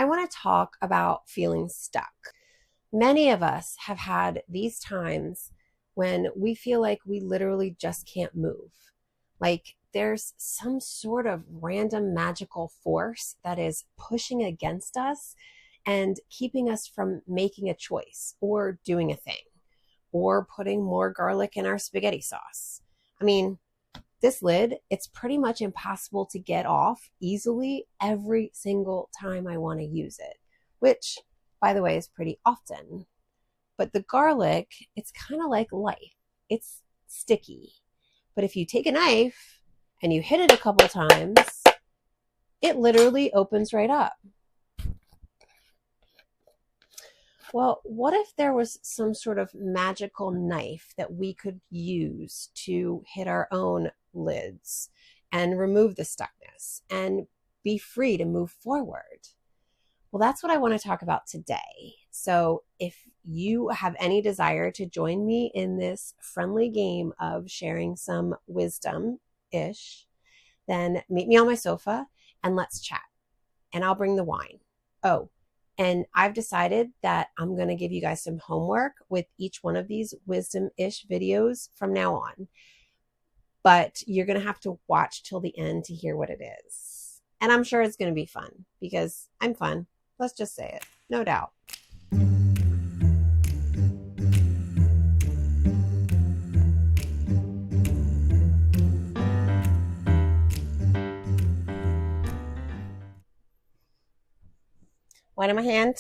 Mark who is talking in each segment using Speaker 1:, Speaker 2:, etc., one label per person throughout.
Speaker 1: I want to talk about feeling stuck. Many of us have had these times when we feel like we literally just can't move. Like there's some sort of random magical force that is pushing against us and keeping us from making a choice or doing a thing or putting more garlic in our spaghetti sauce. I mean, this lid, it's pretty much impossible to get off easily every single time I want to use it, which, by the way, is pretty often. But the garlic, it's kind of like life. It's sticky. But if you take a knife and you hit it a couple times, it literally opens right up. Well, what if there was some sort of magical knife that we could use to hit our own lids and remove the stuckness and be free to move forward? Well, that's what I want to talk about today. So if you have any desire to join me in this friendly game of sharing some wisdom-ish, then meet me on my sofa and let's chat. And I'll bring the wine. Oh, and I've decided that I'm going to give you guys some homework with each one of these wisdom-ish videos from now on. But you're going to have to watch till the end to hear what it is. And I'm sure it's going to be fun because I'm fun. Let's just say it. No doubt. Wine in my hand,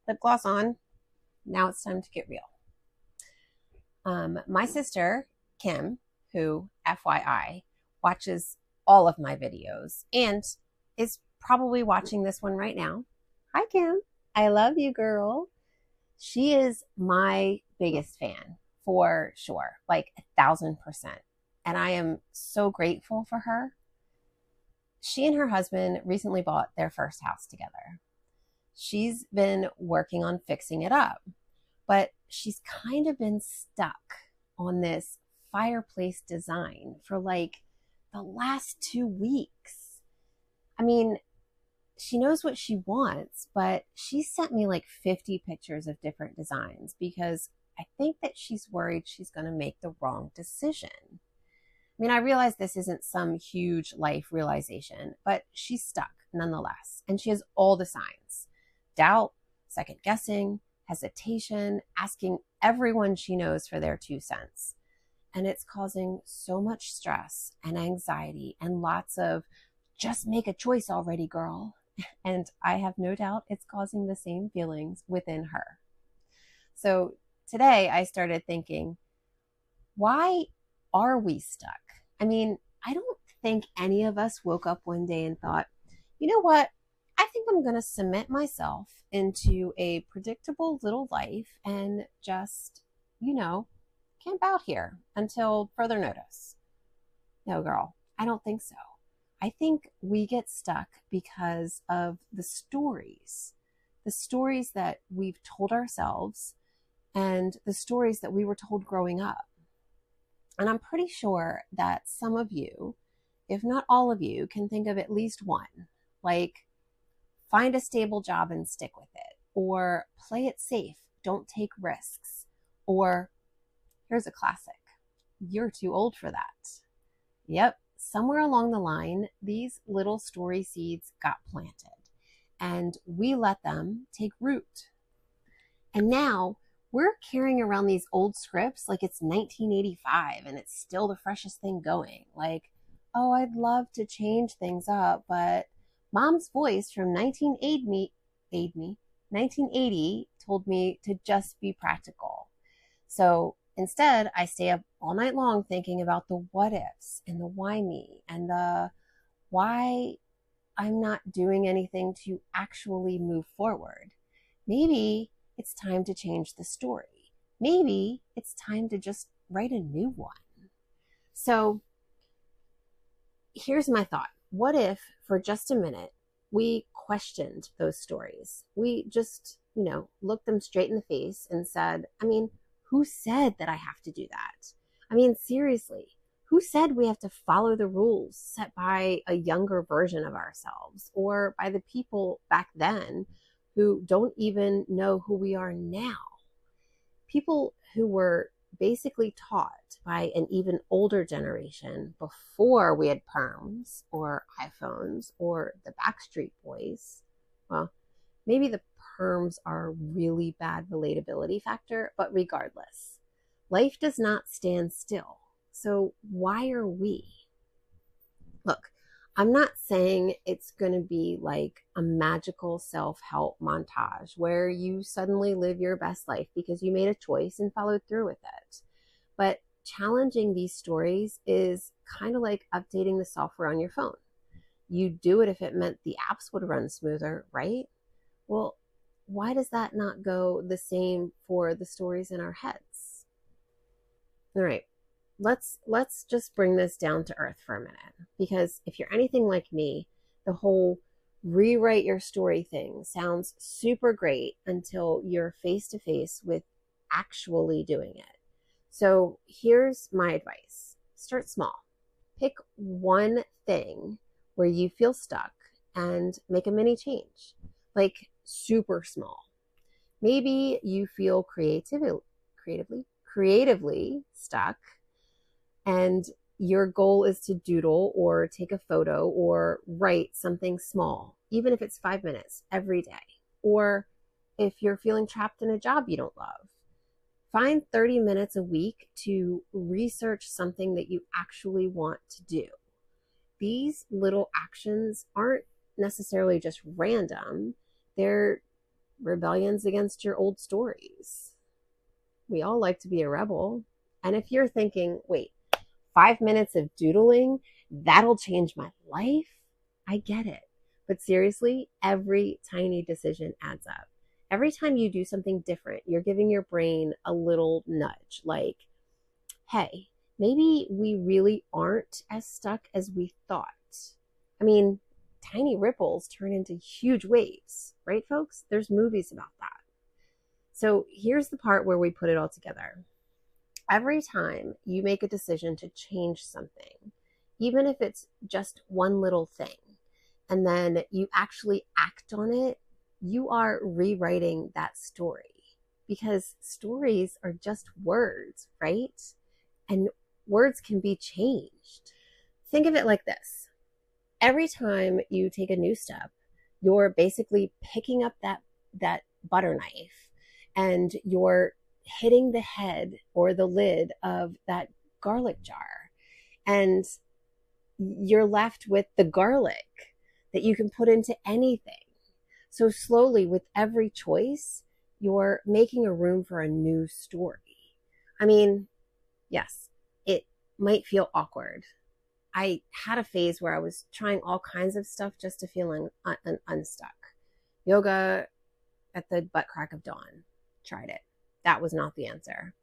Speaker 1: lip gloss on. Now it's time to get real. My sister, Kim, who, FYI, watches all of my videos and is probably watching this one right now. Hi, Kim. I love you, girl. She is my biggest fan for sure, like 1,000%. And I am so grateful for her. She and her husband recently bought their first house together. She's been working on fixing it up, but she's kind of been stuck on this fireplace design for like the last 2 weeks. I mean, she knows what she wants, but she sent me like 50 pictures of different designs because I think that she's worried she's going to make the wrong decision. I mean, I realize this isn't some huge life realization, but she's stuck nonetheless, and she has all the signs. Doubt, second guessing, hesitation, asking everyone she knows for their 2 cents. And it's causing so much stress and anxiety and lots of just make a choice already, girl. And I have no doubt it's causing the same feelings within her. So today I started thinking, why are we stuck? I mean, I don't think any of us woke up one day and thought, you know what? I think I'm going to cement myself into a predictable little life and just, camp out here until further notice. No, girl, I don't think so. I think we get stuck because of the stories that we've told ourselves and the stories that we were told growing up. And I'm pretty sure that some of you, if not all of you, can think of at least one, like find a stable job and stick with it, or play it safe, don't take risks, or here's a classic, you're too old for that. Yep, somewhere along the line, these little story seeds got planted and we let them take root. And now we're carrying around these old scripts like it's 1985 and it's still the freshest thing going. Like, oh, I'd love to change things up, but Mom's voice from 1980 told me to just be practical. So instead, I stay up all night long thinking about the what ifs and the why me and the why I'm not doing anything to actually move forward. Maybe it's time to change the story. Maybe it's time to just write a new one. So here's my thought. What if for just a minute we questioned those stories? We just, looked them straight in the face and said, who said that I have to do that? Seriously, Who said we have to follow the rules set by a younger version of ourselves or by the people back then who don't even know who we are now? People who were basically taught by an even older generation before we had perms or iPhones or the Backstreet Boys. Well, maybe the perms are a really bad relatability factor, but regardless, life does not stand still. So why are we? Look, I'm not saying it's going to be like a magical self-help montage where you suddenly live your best life because you made a choice and followed through with it. But challenging these stories is kind of like updating the software on your phone. You'd do it if it meant the apps would run smoother, right? Well, why does that not go the same for the stories in our heads? All right, let's just bring this down to earth for a minute, because if you're anything like me, the whole rewrite your story thing sounds super great until you're face to face with actually doing it. So here's my advice. Start small. Pick one thing where you feel stuck and make a mini change, like super small. Maybe you feel creatively stuck, and your goal is to doodle or take a photo or write something small, even if it's 5 minutes every day. Or if you're feeling trapped in a job you don't love, find 30 minutes a week to research something that you actually want to do. These little actions aren't necessarily just random, they're rebellions against your old stories. We all like to be a rebel. And if you're thinking, wait, 5 minutes of doodling, that'll change my life, I get it. But seriously, every tiny decision adds up. Every time you do something different, you're giving your brain a little nudge, like, hey, maybe we really aren't as stuck as we thought. I mean, tiny ripples turn into huge waves, right, folks? There's movies about that. So here's the part where we put it all together. Every time you make a decision to change something, even if it's just one little thing, and then you actually act on it, you are rewriting that story, because stories are just words, right? And words can be changed. Think of it like this. Every time you take a new step, you're basically picking up that butter knife and you're hitting the head or the lid of that garlic jar. And you're left with the garlic that you can put into anything. So slowly, with every choice, you're making a room for a new story. I mean, yes, it might feel awkward. I had a phase where I was trying all kinds of stuff just to feel unstuck. Yoga at the butt crack of dawn. Tried it. That was not the answer.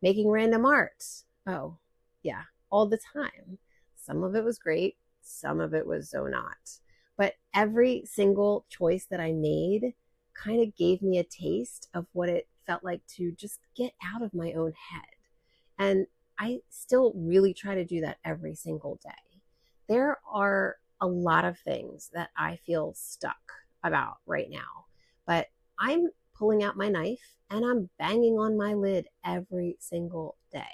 Speaker 1: Making random art. Oh, yeah, all the time. Some of it was great. Some of it was so not. But every single choice that I made kind of gave me a taste of what it felt like to just get out of my own head. And I still really try to do that every single day. There are a lot of things that I feel stuck about right now, but I'm pulling out my knife and I'm banging on my lid every single day.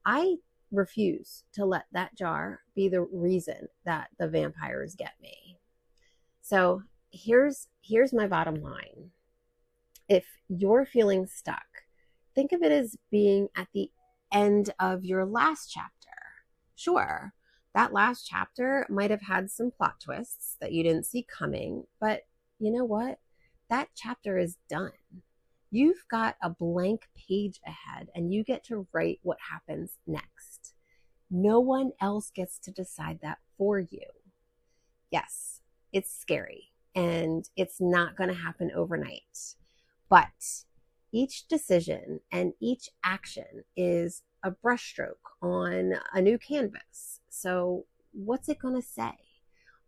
Speaker 1: I refuse to let that jar be the reason that the vampires get me. So here's my bottom line. If you're feeling stuck, think of it as being at the end of your last chapter. Sure, that last chapter might have had some plot twists that you didn't see coming, but you know what? That chapter is done. You've got a blank page ahead and you get to write what happens next. No one else gets to decide that for you. Yes, it's scary and it's not going to happen overnight, but each decision and each action is a brushstroke on a new canvas. So what's it going to say?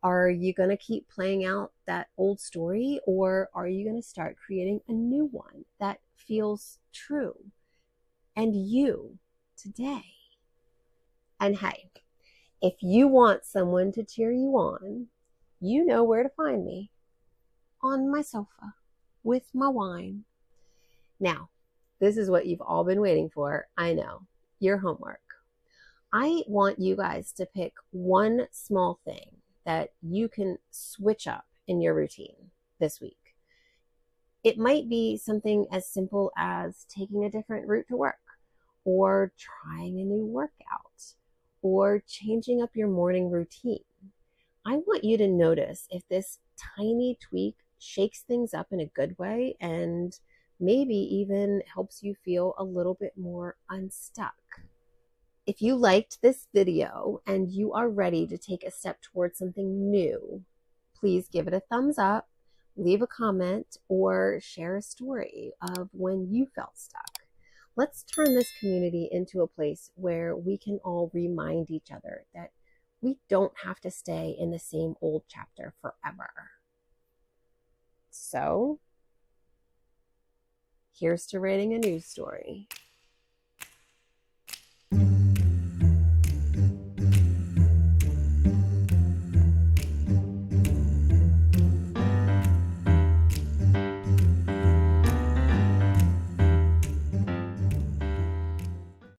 Speaker 1: Are you going to keep playing out that old story, or are you going to start creating a new one that feels true and you today? And hey, if you want someone to cheer you on, you know where to find me. On my sofa with my wine. Now, this is what you've all been waiting for. I know, your homework. I want you guys to pick one small thing that you can switch up in your routine this week. It might be something as simple as taking a different route to work, or trying a new workout, or changing up your morning routine. I want you to notice if this tiny tweak shakes things up in a good way and maybe even helps you feel a little bit more unstuck. If you liked this video and you are ready to take a step towards something new, please give it a thumbs up, leave a comment, or share a story of when you felt stuck. Let's turn this community into a place where we can all remind each other that we don't have to stay in the same old chapter forever. So, here's to writing a new story.